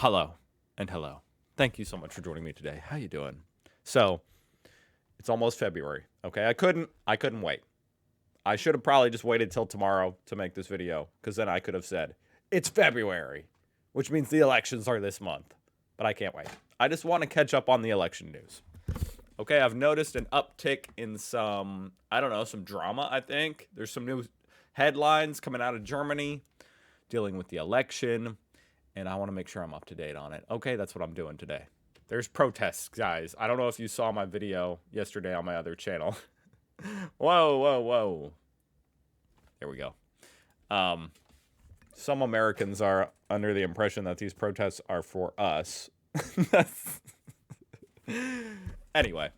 Hello and hello. Thank you so much for joining me today. How you doing? So, it's almost February. Okay, I couldn't wait. I should have probably just waited till tomorrow to make this video, because then I could have said, it's February, which means the elections are this month. But I can't wait. I just want to catch up on the election news. Okay, I've noticed an uptick in some drama, I think. There's some new headlines coming out of Germany dealing with the election, and I want to make sure I'm up to date on it. Okay, that's what I'm doing today. There's protests, guys. I don't know if you saw my video yesterday on my other channel. Whoa. There we go. Some Americans are under the impression that these protests are for us. Anyway,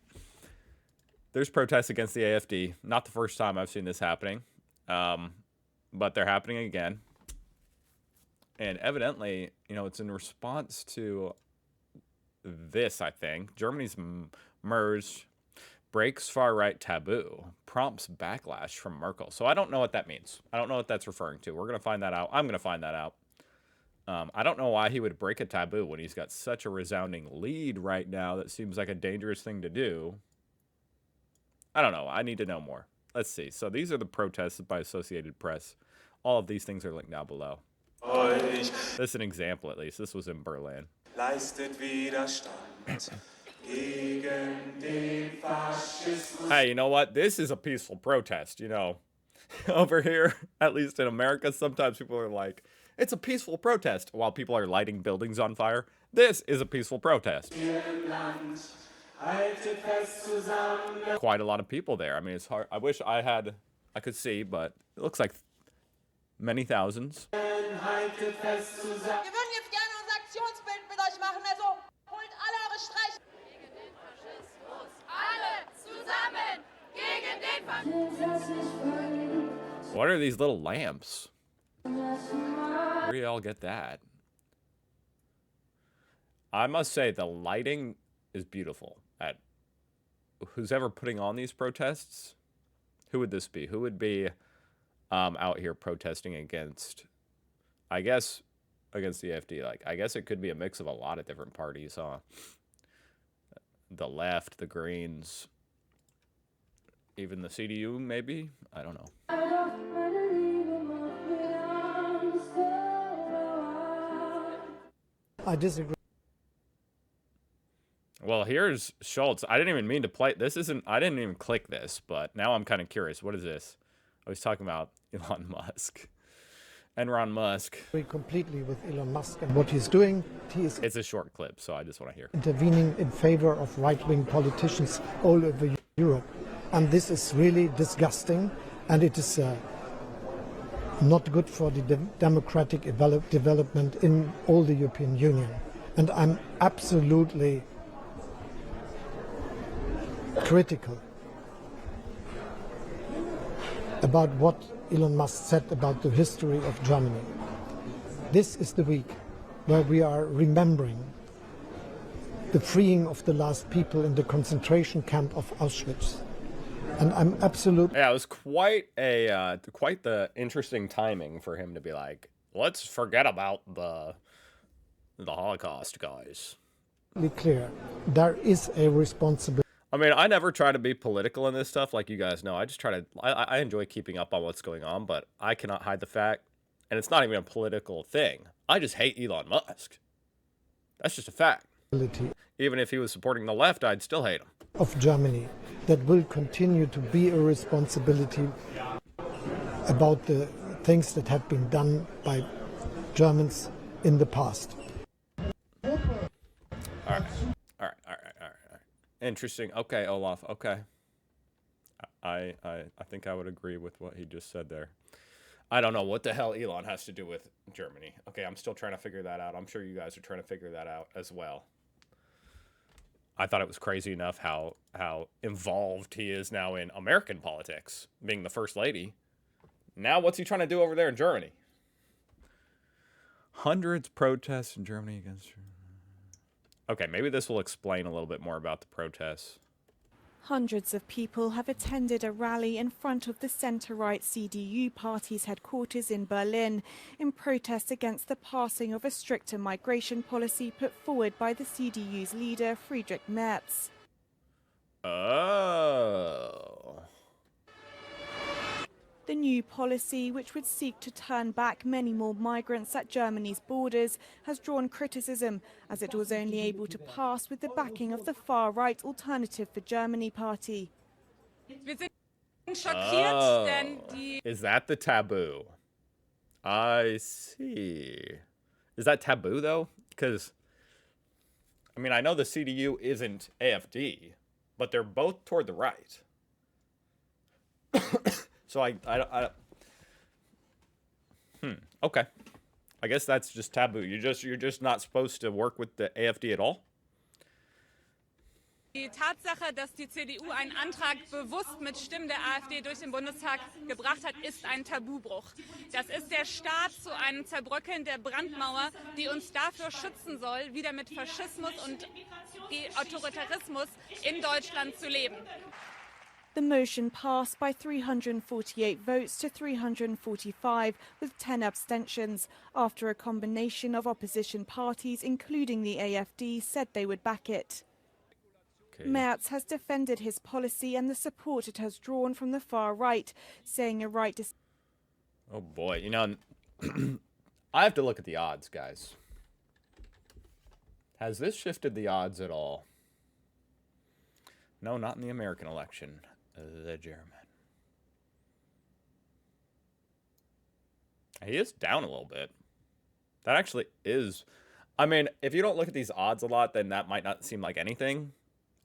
there's protests against the AfD. Not the first time I've seen this happening, but they're happening again. And evidently, it's in response to this, I think. Germany's merge breaks far-right taboo, prompts backlash from Merkel. So I don't know what that means. I don't know what that's referring to. We're going to find that out. I'm going to find that out. I don't know why he would break a taboo when he's got such a resounding lead right now. That seems like a dangerous thing to do. I don't know. I need to know more. Let's see. So these are the protests by Associated Press. All of these things are linked down below. This is an example, at least. This was in Berlin. Hey, you know what? This is a peaceful protest, Over here, at least in America, sometimes people are like, it's a peaceful protest, while people are lighting buildings on fire. This is a peaceful protest. Quite a lot of people there. I mean, it's hard. I wish I could see, but it looks like many thousands. What are these little lamps? Where do y'all get that? I must say the lighting is beautiful. Who's ever putting on these protests? Who would this be? Who would be out here protesting against, I guess, against the AfD? Like, I guess it could be a mix of a lot of different parties, huh? The left, the Greens, even the CDU, maybe? I don't know. I disagree. Well, here's Scholz. I didn't even mean to play. I didn't even click this, but now I'm kind of curious. What is this? I was talking about Elon Musk. Enron Musk. Completely with Elon Musk and what he's doing. It's a short clip, so I just want to hear. Intervening in favor of right-wing politicians all over Europe. And this is really disgusting, and it is not good for the democratic development in all the European Union. And I'm absolutely critical about what Elon Musk said about the history of Germany. This is the week where we are remembering the freeing of the last people in the concentration camp of Auschwitz. And I'm absolutely... Yeah, it was quite the interesting timing for him to be like, let's forget about the Holocaust, guys. Clear. There is a responsibility. I mean, I never try to be political in this stuff, like you guys know. I just I enjoy keeping up on what's going on, but I cannot hide the fact, and it's not even a political thing. I just hate Elon Musk. That's just a fact. Even if he was supporting the left, I'd still hate him. Of Germany, that will continue to be a responsibility about the things that have been done by Germans in the past. All right. Interesting. Okay, Olaf. Okay. I think I would agree with what he just said there. I don't know what the hell Elon has to do with Germany. Okay, I'm still trying to figure that out. I'm sure you guys are trying to figure that out as well. I thought it was crazy enough how involved he is now in American politics, being the first lady. Now what's he trying to do over there in Germany? Hundreds protests in Germany against... Okay, maybe this will explain a little bit more about the protests. Hundreds of people have attended a rally in front of the centre-right CDU party's headquarters in Berlin in protest against the passing of a stricter migration policy put forward by the CDU's leader Friedrich Merz. Oh. The new policy, which would seek to turn back many more migrants at Germany's borders, has drawn criticism, as it was only able to pass with the backing of the far-right Alternative for Germany party. Oh. Is that the taboo? I see. Is that taboo, though? Because, I mean, I know the CDU isn't AFD, but they're both toward the right. So okay. I guess that's just taboo. You're just not supposed to work with the AfD at all. Die Tatsache, dass die CDU einen Antrag bewusst mit Stimmen der AfD durch den Bundestag gebracht hat, ist ein Tabubruch. Das ist der Start zu einem Zerbröckeln der Brandmauer, die uns dafür schützen soll, wieder mit Faschismus und Autoritarismus in Deutschland zu leben. The motion passed by 348 votes to 345, with 10 abstentions, after a combination of opposition parties, including the AfD, said they would back it. Okay. Merz has defended his policy and the support it has drawn from the far right, saying a right... Oh boy, you know, I have to look at the odds, guys. Has this shifted the odds at all? No, not in the American election. The German. He is down a little bit. That actually is... I mean, if you don't look at these odds a lot, then that might not seem like anything.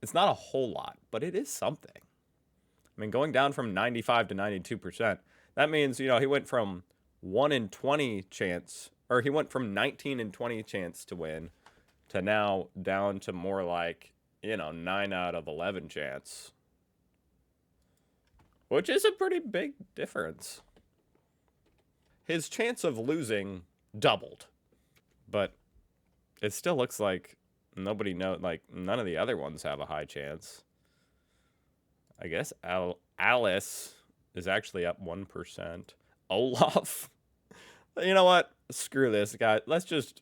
It's not a whole lot, but it is something. I mean, going down from 95 to 92%, that means, you know, he went from 1 in 20 chance, or he went from 19 in 20 chance to win, to now down to more like, you know, 9 out of 11 chance. Which is a pretty big difference. His chance of losing doubled. But it still looks like nobody like none of the other ones have a high chance. I guess Alice is actually up 1%. Olaf. You know what? Screw this, guy. Let's just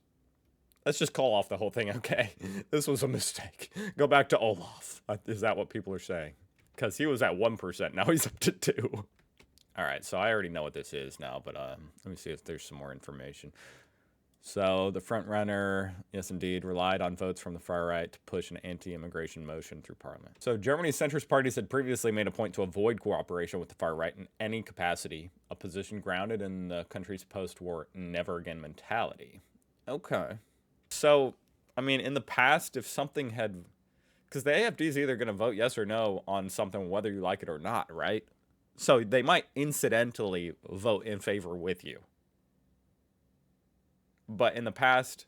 call off the whole thing, okay? This was a mistake. Go back to Olaf. Is that what people are saying? Because he was at 1%. Now he's up to 2%. All right, so I already know what this is now, but let me see if there's some more information. So the front runner, yes, indeed, relied on votes from the far right to push an anti-immigration motion through parliament. So Germany's centrist parties had previously made a point to avoid cooperation with the far right in any capacity, a position grounded in the country's post-war never-again mentality. Okay. So, I mean, in the past, if something had... Because the AfD is either going to vote yes or no on something, whether you like it or not, right? So they might incidentally vote in favor with you. But in the past,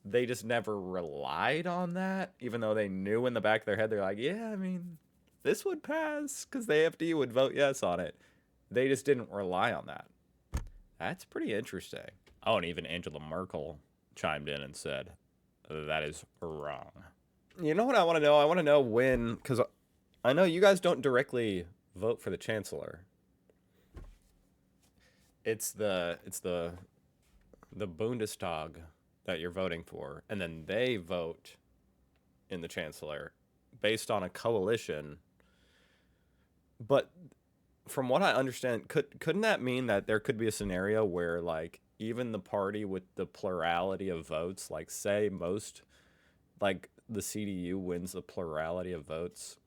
they just never relied on that, even though they knew in the back of their head, they're like, yeah, I mean, this would pass because the AfD would vote yes on it. They just didn't rely on that. That's pretty interesting. Oh, and even Angela Merkel chimed in and said, that is wrong. You know what I want to know? I want to know when, because I know you guys don't directly vote for the chancellor. It's the Bundestag that you're voting for, and then they vote in the chancellor based on a coalition. But from what I understand, couldn't that mean that there could be a scenario where, like, even the party with the plurality of votes, like, say most, like, the CDU wins the plurality of votes,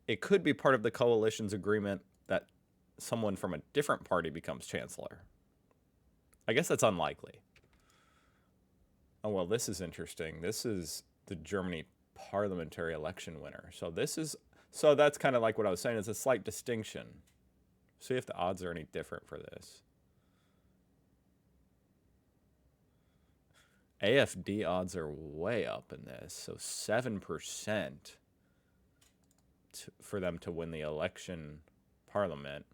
it could be part of the coalition's agreement that someone from a different party becomes chancellor. I guess that's unlikely. Oh, well, this is interesting. This is the Germany parliamentary election winner. So that's kind of like what I was saying. It's a slight distinction. See if the odds are any different for this. AfD odds are way up in this. So 7% for them to win the election parliament.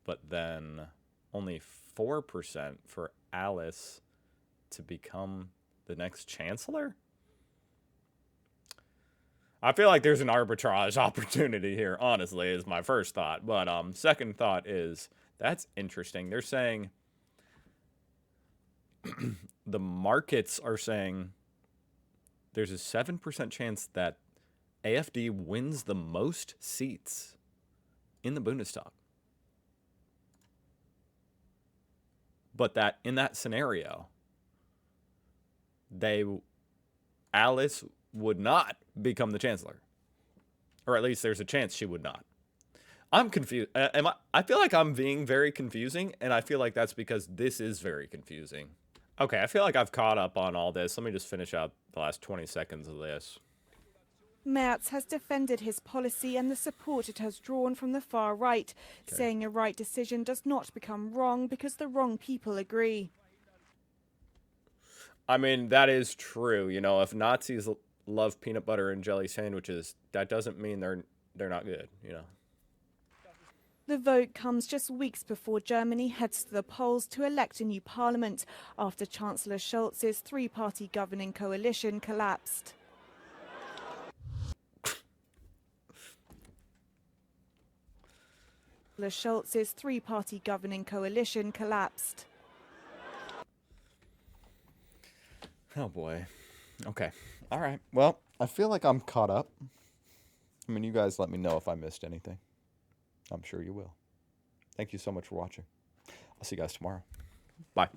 But then only 4% for Alice to become the next chancellor? I feel like there's an arbitrage opportunity here, honestly, is my first thought. But second thought is, that's interesting. They're saying the markets are saying there's a 7% chance that AfD wins the most seats in the Bundestag. But that in that scenario, Alice would not become the chancellor. Or at least there's a chance she would not. I'm confused. I feel like I'm being very confusing, and I feel like that's because this is very confusing. Okay, I feel like I've caught up on all this. Let me just finish out the last 20 seconds of this. Merz has defended his policy and the support it has drawn from the far right, saying a right decision does not become wrong because the wrong people agree. I mean, that is true. You know, if Nazis love peanut butter and jelly sandwiches, that doesn't mean they're not good, you know. The vote comes just weeks before Germany heads to the polls to elect a new parliament after Chancellor Scholz's three-party governing coalition collapsed. Scholz's three-party governing coalition collapsed. Oh boy. Okay. All right. Well, I feel like I'm caught up. I mean, you guys let me know if I missed anything. I'm sure you will. Thank you so much for watching. I'll see you guys tomorrow. Bye.